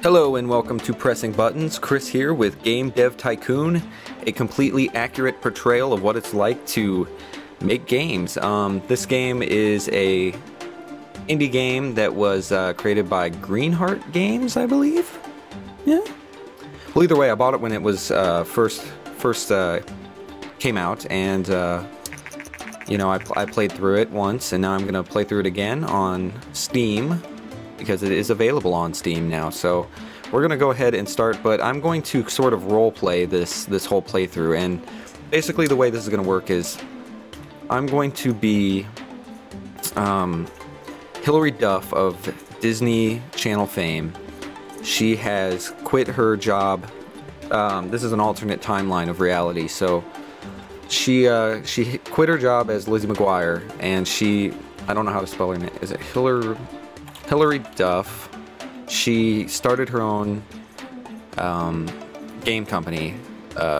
Hello and welcome to Pressing Buttons. Chris here with Game Dev Tycoon, a completely accurate portrayal of what it's like to make games. This game is a indie game that was created by Greenheart Games, I believe. Yeah. Well, either way, I bought it when it was first came out, and you know, I played through it once, and now I'm gonna play through it again on Steam, because it is available on Steam now. So we're gonna go ahead and start, but I'm going to sort of role play this whole playthrough. And basically the way this is gonna work is I'm going to be Hilary Duff of Disney Channel fame. She has quit her job. This is an alternate timeline of reality. So she quit her job as Lizzie McGuire, and I don't know how to spell her name. Is it Hilary Duff? She started her own game company,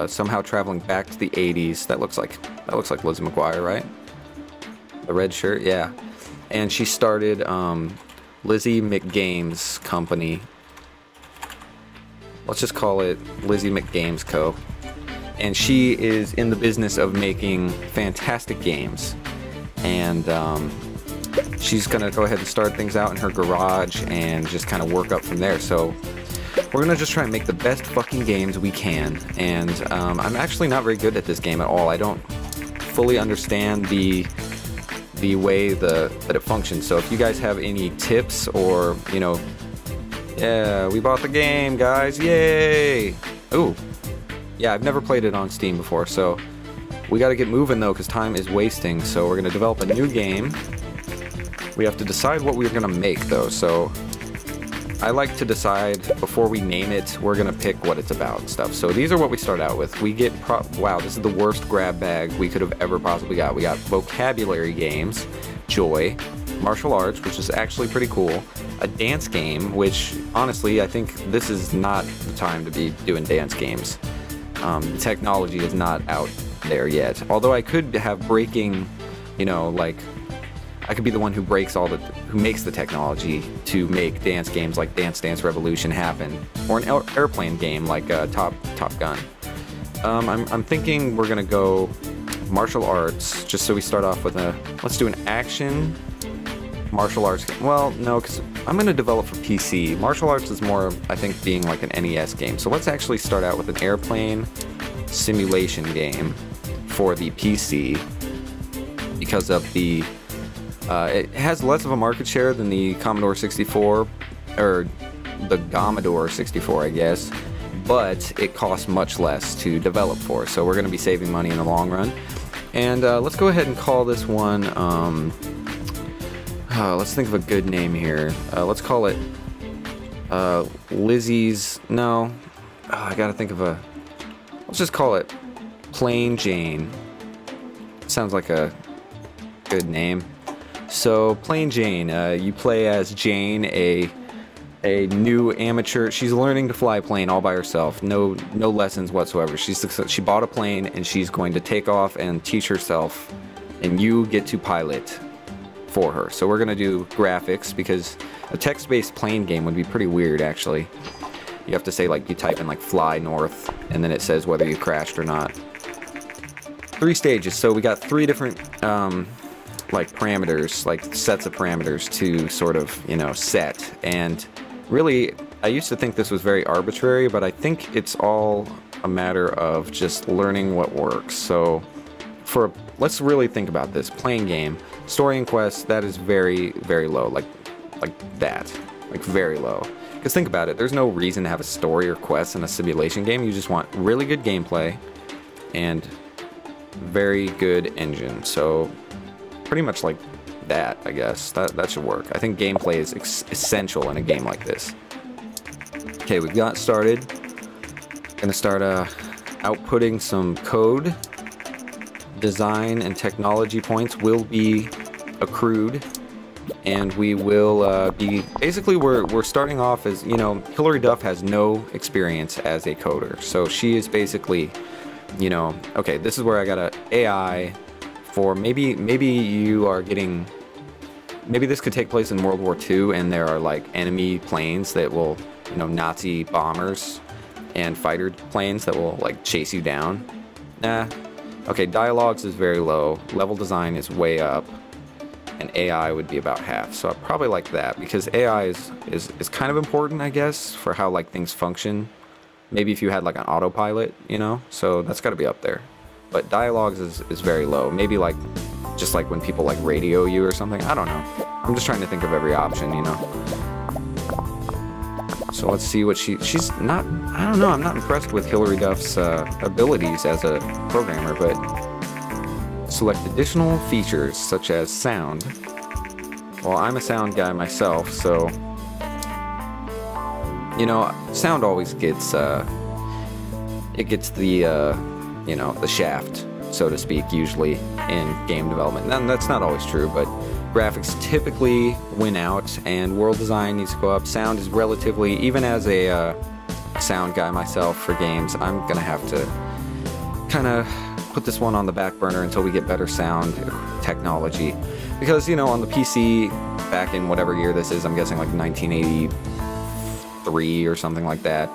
somehow traveling back to the 80s. That looks like Lizzie McGuire, right? The red shirt, yeah. And she started Lizzie McGames Company. Let's just call it Lizzie McGames Co. And she is in the business of making fantastic games. And she's gonna go ahead and start things out in her garage and just kind of work up from there. So we're gonna just try and make the best fucking games we can. And I'm actually not very good at this game at all. I don't fully understand the way that it functions. So if you guys have any tips, or you know, yeah, we bought the game, guys, yay! Ooh, yeah, I've never played it on Steam before, so we got to get moving though, because time is wasting. So we're gonna develop a new game. We have to decide what we're gonna make though, so I like to decide before we name it. We're gonna pick what it's about and stuff. So these are what we start out with. We get wow, this is the worst grab bag we could have ever possibly got. We got vocabulary games, joy, martial arts, which is actually pretty cool, a dance game, which honestly I think this is not the time to be doing dance games. The technology is not out there yet. Although I could have breaking, you know, like I could be the one who who makes the technology to make dance games like Dance Dance Revolution happen, or an airplane game like Top Gun. I'm thinking we're gonna go martial arts, just so we start off with let's do an action martial arts game. Well, no, because I'm gonna develop for PC. Martial arts is more, I think, being like an NES game. So let's actually start out with an airplane simulation game for the PC, because of the it has less of a market share than the Commodore 64, or the Commodore 64, I guess, but it costs much less to develop for, so we're going to be saving money in the long run. And let's go ahead and call this one, let's think of a good name here. Let's call it Lizzie's, no, I gotta think of let's just call it Plain Jane. Sounds like a good name. So Plain Jane, you play as Jane, a new amateur. She's learning to fly a plane all by herself. No lessons whatsoever. She bought a plane and she's going to take off and teach herself, and you get to pilot for her. So we're gonna do graphics, because a text-based plane game would be pretty weird actually. You have to say, like, you type in like fly north and then it says whether you crashed or not. 3 stages, so we got 3 different like parameters, like sets of parameters to sort of, you know, set. And really, I used to think this was very arbitrary, but I think it's all a matter of just learning what works. So let's really think about this playing game. Story and quest, that is very, very low, like that, like very low. Because think about it, there's no reason to have a story or quest in a simulation game. You just want really good gameplay and very good engine. So pretty much like that, I guess. That should work. I think gameplay is essential in a game like this. Okay, we've got started. Gonna start outputting some code. Design and technology points will be accrued, and we will be basically we're starting off as, you know, Hilary Duff has no experience as a coder, so she is basically, you know, okay, this is where I got a AI for maybe you are getting, maybe this could take place in World War II and there are like enemy planes that will you know, Nazi bombers and fighter planes that will like chase you down. Nah. Okay, dialogues is very low. Level design is way up. And AI would be about half. So I probably like that because AI is kind of important, I guess, for how like things function. Maybe if you had like an autopilot, you know? So that's got to be up there. But dialogues is very low. Maybe like just like when people like radio you or something. I don't know. I'm just trying to think of every option, you know? So let's see what she's not, I don't know, I'm not impressed with Hilary Duff's abilities as a programmer, but select additional features such as sound. Well, I'm a sound guy myself, so you know, sound always gets it gets the you know, the shaft, so to speak, usually in game development. And that's not always true, but graphics typically win out, and world design needs to go up. Sound is relatively, even as a sound guy myself for games, I'm gonna have to kind of put this one on the back burner until we get better sound technology, because you know, on the PC back in whatever year this is, I'm guessing like 1983 or something like that,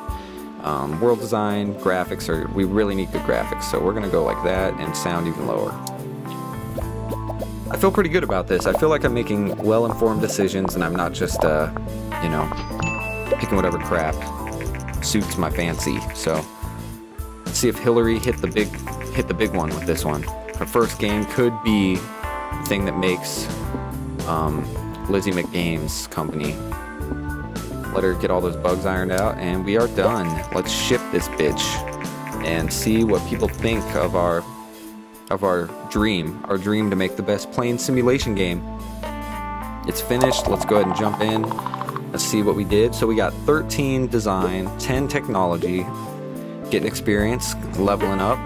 world design, graphics, we really need good graphics, so we're gonna go like that, and sound even lower. I feel pretty good about this. I feel like I'm making well-informed decisions, and I'm not just you know, picking whatever crap suits my fancy. So let's see if Hilary hit the big one with this one. Her first game could be the thing that makes Lizzie McGames company. Let her get all those bugs ironed out, and we are done. Let's ship this bitch and see what people think of our dream to make the best plane simulation game. It's finished. Let's go ahead and jump in. Let's see what we did. So we got 13 design, 10 technology, getting experience, leveling up.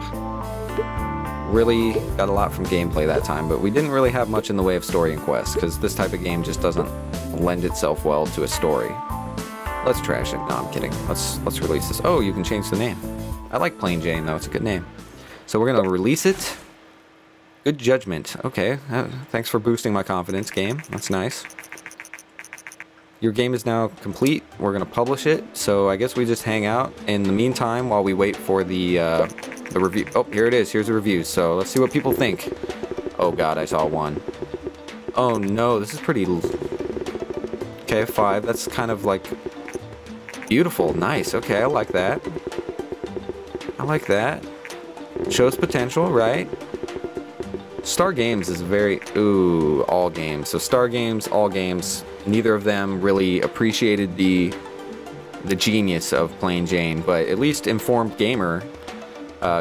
Really got a lot from gameplay that time, but we didn't really have much in the way of story and quests, because this type of game just doesn't lend itself well to a story. Let's trash it. No, I'm kidding. Let's release this. Oh, you can change the name. I like Plain Jane though. It's a good name. So we're gonna release it. Good judgment. Okay. Thanks for boosting my confidence, game. That's nice. Your game is now complete. We're gonna publish it. So I guess we just hang out in the meantime while we wait for the review. Oh, here it is. Here's the review. So let's see what people think. Oh god, I saw one. Oh no, this is pretty. Okay, 5. That's kind of like beautiful. Nice. Okay, I like that. I like that. Shows potential, right? Star Games is very... Ooh, all games. So Star Games, all games, neither of them really appreciated the genius of Plain Jane, but at least Informed Gamer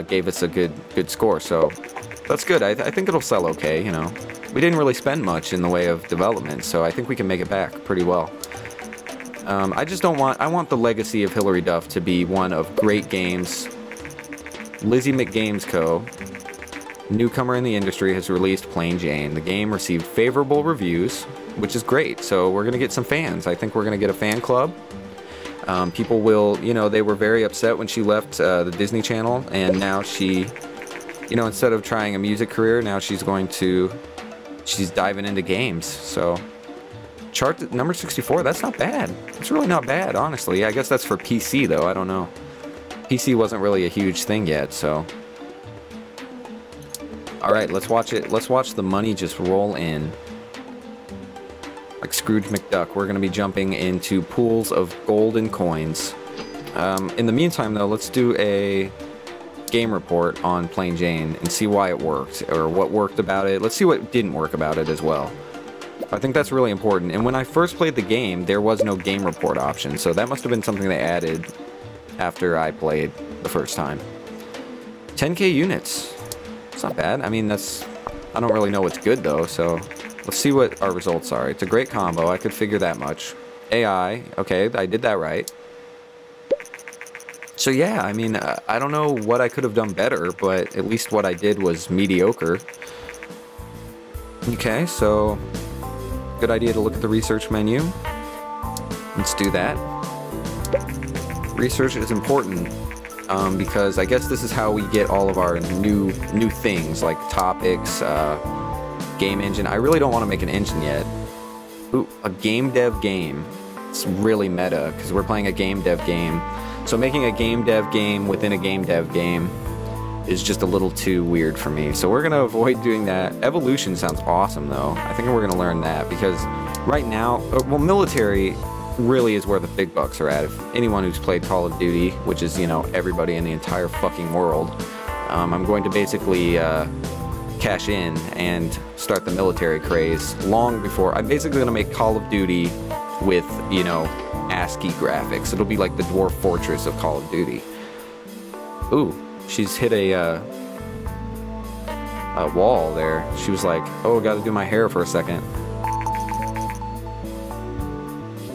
gave us a good score, so that's good. I think it'll sell okay, you know. We didn't really spend much in the way of development, so I think we can make it back pretty well. I just don't want... I want the legacy of Hilary Duff to be one of great games. Lizzie McGames Co., newcomer in the industry, has released Plain Jane. The game received favorable reviews, which is great, so we're going to get some fans. I think we're going to get a fan club. People will, you know, they were very upset when she left the Disney Channel, and now she, you know, instead of trying a music career, now she's diving into games. So, chart number 64, that's not bad. It's really not bad, honestly. I guess that's for PC, though. I don't know. PC wasn't really a huge thing yet, so... Alright, let's watch it. Let's watch the money just roll in. Like Scrooge McDuck, we're going to be jumping into pools of golden coins. In the meantime, though, let's do a game report on Plain Jane and see why it worked, or what worked about it. Let's see what didn't work about it as well. I think that's really important. And when I first played the game, there was no game report option, so that must have been something they added after I played the first time. 10k units. It's not bad. I mean, that's... I don't really know what's good, though, so... Let's see what our results are. It's a great combo. I could figure that much. AI. Okay, I did that right. So, yeah, I mean, I don't know what I could have done better, but at least what I did was mediocre. Okay, so... Good idea to look at the research menu. Let's do that. Research is important. Because I guess this is how we get all of our new things, like topics, game engine. I really don't want to make an engine yet. Ooh, a game dev game. it's really meta because we're playing a game dev game. So making a game dev game within a game dev game is just a little too weird for me. So we're gonna avoid doing that. Evolution sounds awesome though. I think we're gonna learn that because right now, well, military really is where the big bucks are at. If anyone who's played Call of Duty, which is, you know, everybody in the entire fucking world, I'm going to basically cash in and start the military craze long before. I'm basically gonna make Call of Duty with, you know, ASCII graphics. It'll be like the Dwarf Fortress of Call of Duty. Ooh, she's hit a wall there. She was like, oh, gotta do my hair for a second.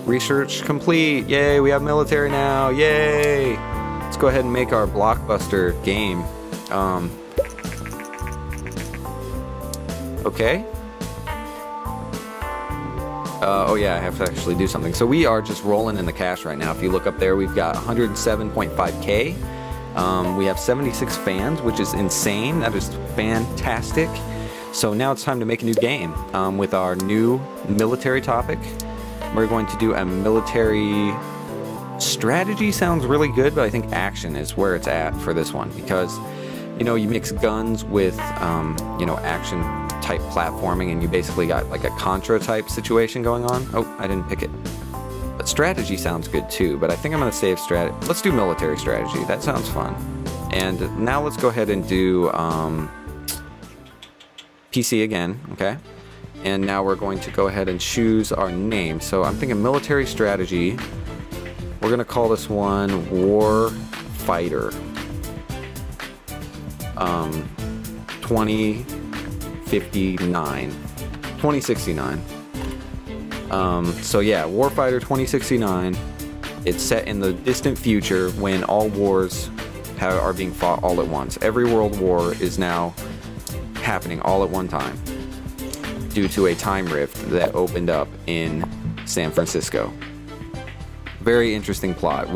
Research complete. Yay, we have military now. Yay! Let's go ahead and make our blockbuster game. Okay. Oh yeah, I have to actually do something. So we are just rolling in the cash right now. If you look up there, we've got 107.5K. We have 76 fans, which is insane. That is fantastic. So now it's time to make a new game with our new military topic. We're going to do a military strategy. Sounds really good, but I think action is where it's at for this one because, you know, you mix guns with, you know, action type platforming, and you basically got like a Contra type situation going on. Oh, I didn't pick it. But strategy sounds good too, but I think I'm going to save strategy. Let's do military strategy. That sounds fun. And now let's go ahead and do PC again, okay? And now we're going to go ahead and choose our name. So I'm thinking military strategy. We're going to call this one War Fighter. 2069. So yeah, Warfighter 2069. It's set in the distant future when all wars are being fought all at once. Every world war is now happening all at one time due to a time rift that opened up in San Francisco. Very interesting plot.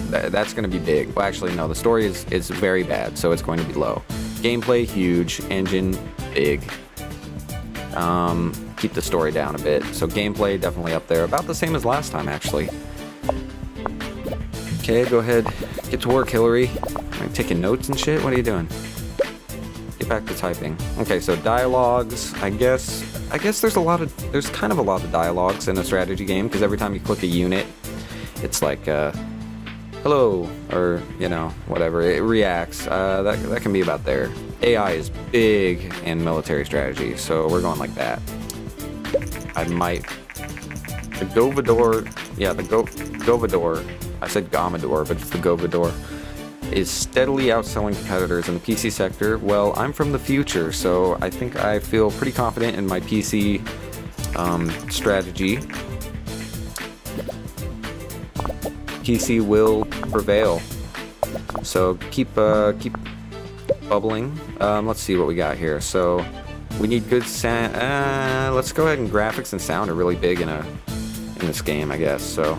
That's going to be big. Well, actually, no. The story is very bad, so it's going to be low. Gameplay huge, engine big. Keep the story down a bit. So gameplay definitely up there, about the same as last time actually. Okay, go ahead, get to work, Hillary. Am I taking notes and shit? What are you doing? Get back to typing. Okay, so dialogues. I guess there's kind of a lot of dialogues in a strategy game because every time you click a unit, it's like hello, or you know, whatever, it reacts. That can be about there. AI is big in military strategy, so we're going like that. The Govador, yeah, the Govador, I said Gomador, but it's the Govador, is steadily outselling competitors in the PC sector. Well, I'm from the future, so I think I feel pretty confident in my PC strategy. PC will prevail. So keep bubbling. Let's see what we got here. So we need good sound. Let's go ahead and graphics and sound are really big in this game, I guess. So,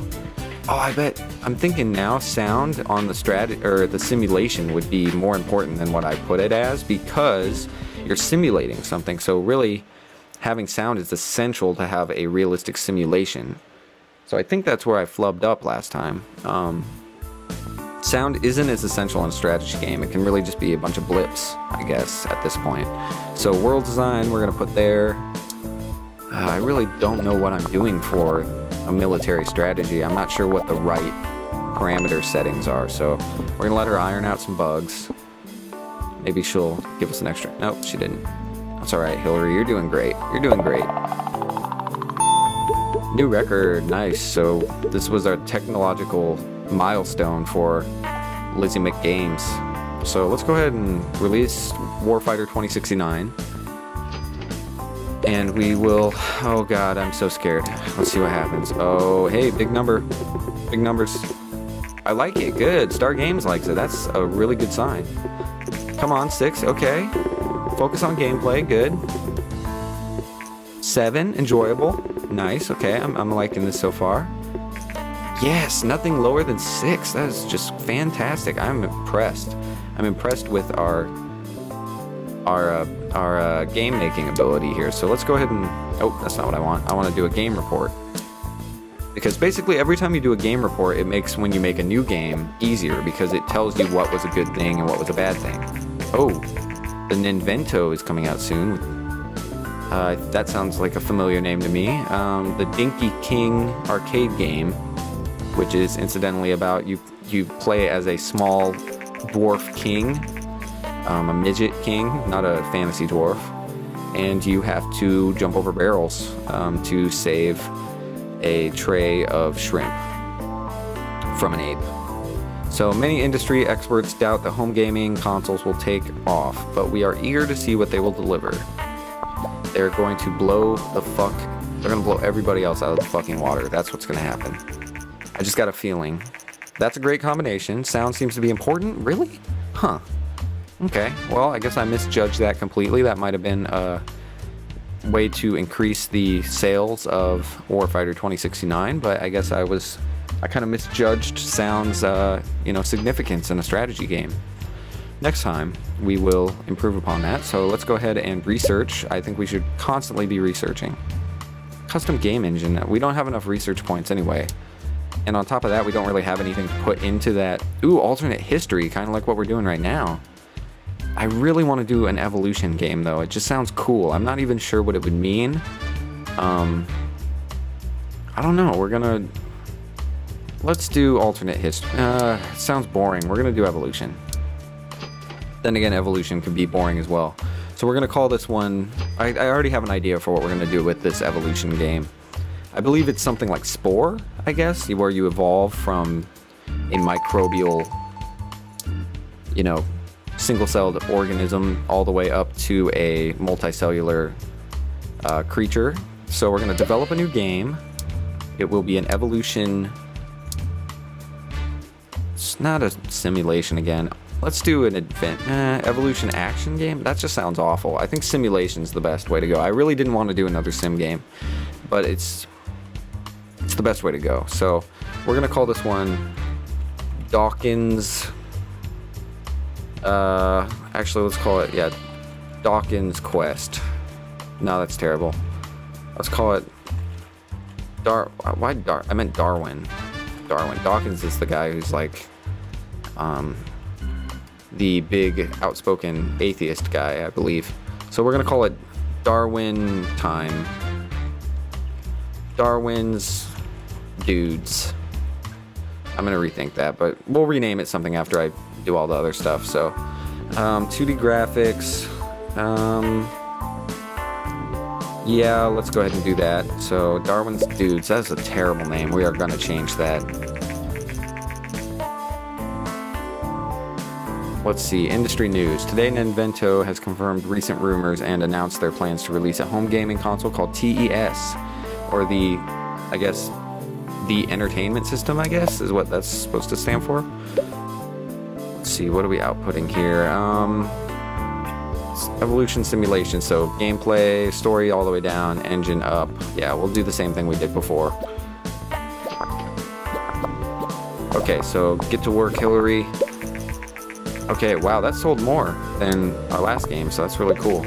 oh, I bet I'm thinking now sound on the the simulation would be more important than what I put it as because you're simulating something. So really, having sound is essential to have a realistic simulation. So I think that's where I flubbed up last time. Sound isn't as essential in a strategy game. It can really just be a bunch of blips, I guess, at this point. So world design, we're going to put there. I really don't know what I'm doing for a military strategy. I'm not sure what the right parameter settings are. So we're going to let her iron out some bugs. Maybe she'll give us an extra... Nope, she didn't. That's alright, Hillary. You're doing great. You're doing great. New record, nice. So this was our technological milestone for Lizzie McGames. So let's go ahead and release Warfighter 2069. And we will... Oh god, I'm so scared. Let's see what happens. Oh, hey, big number. Big numbers. I like it, good. Star Games likes it. That's a really good sign. Come on, 6, okay. Focus on gameplay, good. 7, enjoyable. Nice, okay, I'm liking this so far. Yes, nothing lower than 6. That is just fantastic. I'm impressed. I'm impressed with our game making ability here. So let's go ahead and... Oh, that's not what I want. I want to do a game report. Because basically every time you do a game report, it makes when you make a new game easier because it tells you what was a good thing and what was a bad thing. Oh, the Ninvento is coming out soon. That sounds like a familiar name to me. The Dinky King arcade game, which is incidentally about you play as a small dwarf king, a midget king, not a fantasy dwarf, and you have to jump over barrels to save a tray of shrimp from an ape. So many industry experts doubt that home gaming consoles will take off, but we are eager to see what they will deliver. They're going to blow the fuck, they're going to blow everybody else out of the fucking water. That's what's going to happen. I just got a feeling. That's a great combination. Sound seems to be important. Really? Huh. Okay, well, I guess I misjudged that completely. That might have been a way to increase the sales of Warfighter 2069, but I guess I kind of misjudged sound's, significance in a strategy game. Next time, we will improve upon that, so let's go ahead and research. I think we should constantly be researching. Custom game engine, we don't have enough research points anyway. And on top of that, we don't really have anything to put into that. Ooh, alternate history, kind of like what we're doing right now. I really want to do an evolution game, though. It just sounds cool. I'm not even sure what it would mean. I don't know. Let's do alternate history. It sounds boring. We're gonna do evolution. Then again, evolution could be boring as well. So we're gonna call this one, I already have an idea for what we're gonna do with this evolution game. I believe it's something like Spore, I guess, where you evolve from a microbial, single-celled organism all the way up to a multicellular creature. So we're going to develop a new game. It will be an evolution. It's not a simulation again. Let's do an evolution action game. That just sounds awful. I think simulation's the best way to go. I really didn't want to do another sim game, but it's the best way to go. So we're going to call this one Dawkins. Actually, let's call it, Dawkins Quest. No, that's terrible. Let's call it I meant Darwin. Dawkins is the guy who's like, the big outspoken atheist guy, I believe. So we're gonna call it Darwin Time. Darwin's Dudes. I'm gonna rethink that, but we'll rename it something after I do all the other stuff. So 2D graphics, yeah, let's go ahead and do that. So Darwin's Dudes, that's a terrible name. We are gonna change that. Let's see, industry news. Today Ninvento has confirmed recent rumors and announced their plans to release a home gaming console called TES, or the entertainment system, I guess, is what that's supposed to stand for. Let's see, what are we outputting here? Evolution simulation, so gameplay, story all the way down, engine up. Yeah, we'll do the same thing we did before. Okay, so get to work, Hillary. Okay, wow, that sold more than our last game, so that's really cool.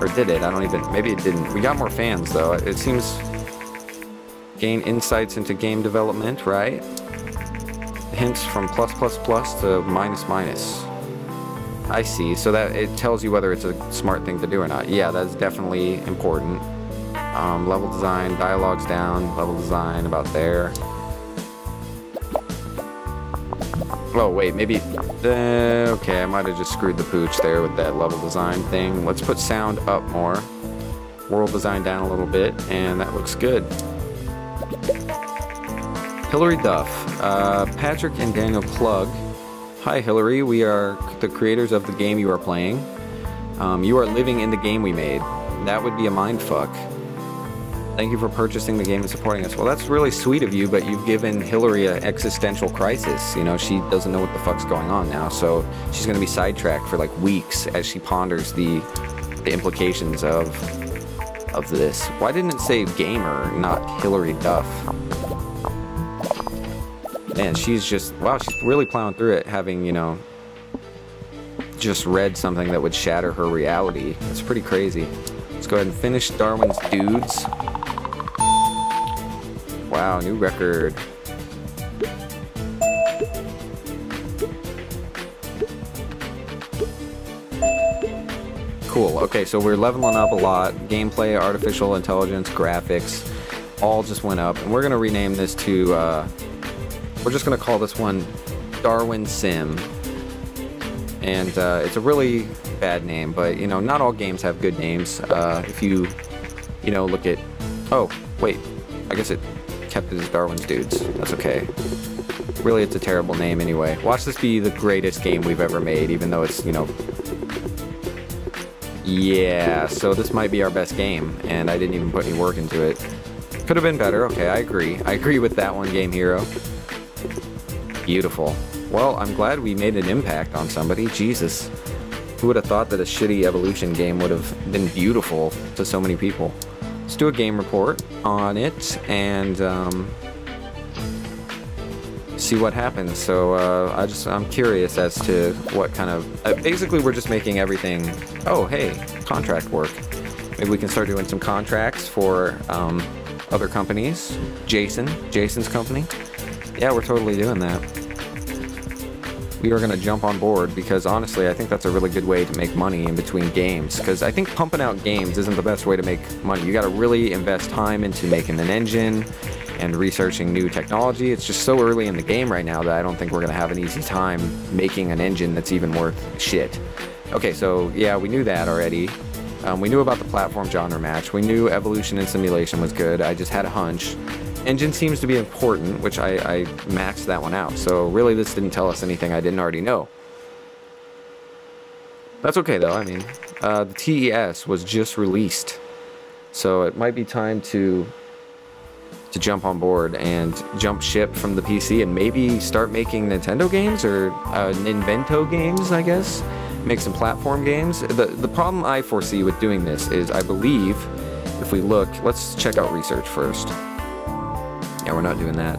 Or did it? Maybe it didn't. We got more fans, though. It seems... Gain insights into game development, right? Hints from +++ to -. I see, so that it tells you whether it's a smart thing to do or not. Yeah, that's definitely important. Level design, dialogue's down, level design about there. Oh, wait, maybe... okay, I might have just screwed the pooch there with that level design thing. Let's put sound up more. World design down a little bit, and that looks good. Hillary Duff. Patrick and Daniel Klug. Hi, Hillary. We are the creators of the game you are playing. You are living in the game we made. That would be a mindfuck. Thank you for purchasing the game and supporting us. Well, that's really sweet of you, but you've given Hillary an existential crisis. You know, she doesn't know what the fuck's going on now, so she's going to be sidetracked for like weeks as she ponders the implications of this. Why didn't it say gamer, not Hillary Duff? Man, she's just, wow, she's really plowing through it, having, just read something that would shatter her reality. It's pretty crazy. Let's go ahead and finish Darwin's Dudes. Wow, new record. Cool. Okay, so we're leveling up a lot. Gameplay, artificial intelligence, graphics, all just went up. And we're going to rename this to, we're just going to call this one Darwin Sim. And it's a really bad name, but, you know, not all games have good names. If you know, look at... Oh, wait. I guess it kept it as Darwin's Dudes. That's okay. Really, it's a terrible name anyway. Watch this be the greatest game we've ever made, even though it's, you know... Yeah, so this might be our best game, and I didn't even put any work into it. Could have been better. Okay, I agree. I agree with that one, Game Hero. Beautiful. Well, I'm glad we made an impact on somebody. Jesus. Who would have thought that a shitty Evolution game would have been beautiful to so many people? Let's do a game report on it, and see what happens. So I'm curious as to what kind of basically we're just making everything. Oh, hey, contract work. Maybe we can start doing some contracts for other companies. Jason's company. Yeah, we're totally doing that. We are going to jump on board because honestly I think that's a really good way to make money in between games, because I think pumping out games isn't the best way to make money. You got to really invest time into making an engine and researching new technology. It's just so early in the game right now that I don't think we're going to have an easy time making an engine that's even worth shit. Okay, so yeah, we knew that already. We knew about the platform genre match. We knew evolution and simulation was good. I just had a hunch. Engine seems to be important, which I maxed that one out. So really this didn't tell us anything I didn't already know. That's okay though. I mean, the TES was just released. So it might be time to jump on board and jump ship from the PC and maybe start making Nintendo games or Ninvento games, I guess. Make some platform games. The problem I foresee with doing this is I believe if we look, let's check out research first. Yeah, we're not doing that.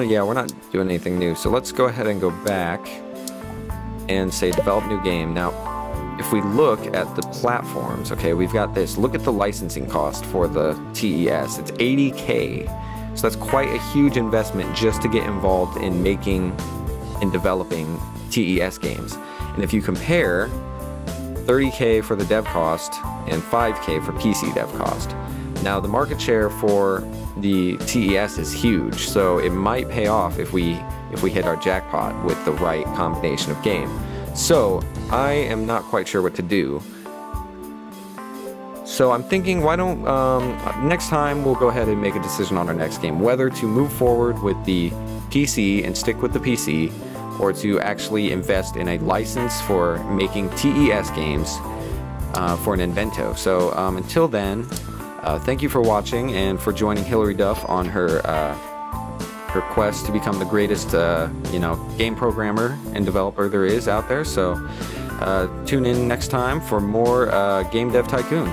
Yeah, we're not doing anything new. So let's go ahead and go back and say develop new game. Now, if we look at the platforms, okay, we've got this. Look at the licensing cost for the TES. It's $80K. So that's quite a huge investment just to get involved in making and developing TES games. And if you compare $30K for the dev cost and $5K for PC dev cost. Now, the market share for the TES is huge, so it might pay off if we hit our jackpot with the right combination of game. So I am not quite sure what to do. So I'm thinking, why don't next time we'll go ahead and make a decision on our next game, whether to move forward with the PC and stick with the PC, or to actually invest in a license for making TES games for an Ninvento. So until then, thank you for watching and for joining Hilary Duff on her her quest to become the greatest you know, game programmer and developer there is out there. So tune in next time for more Game Dev Tycoon.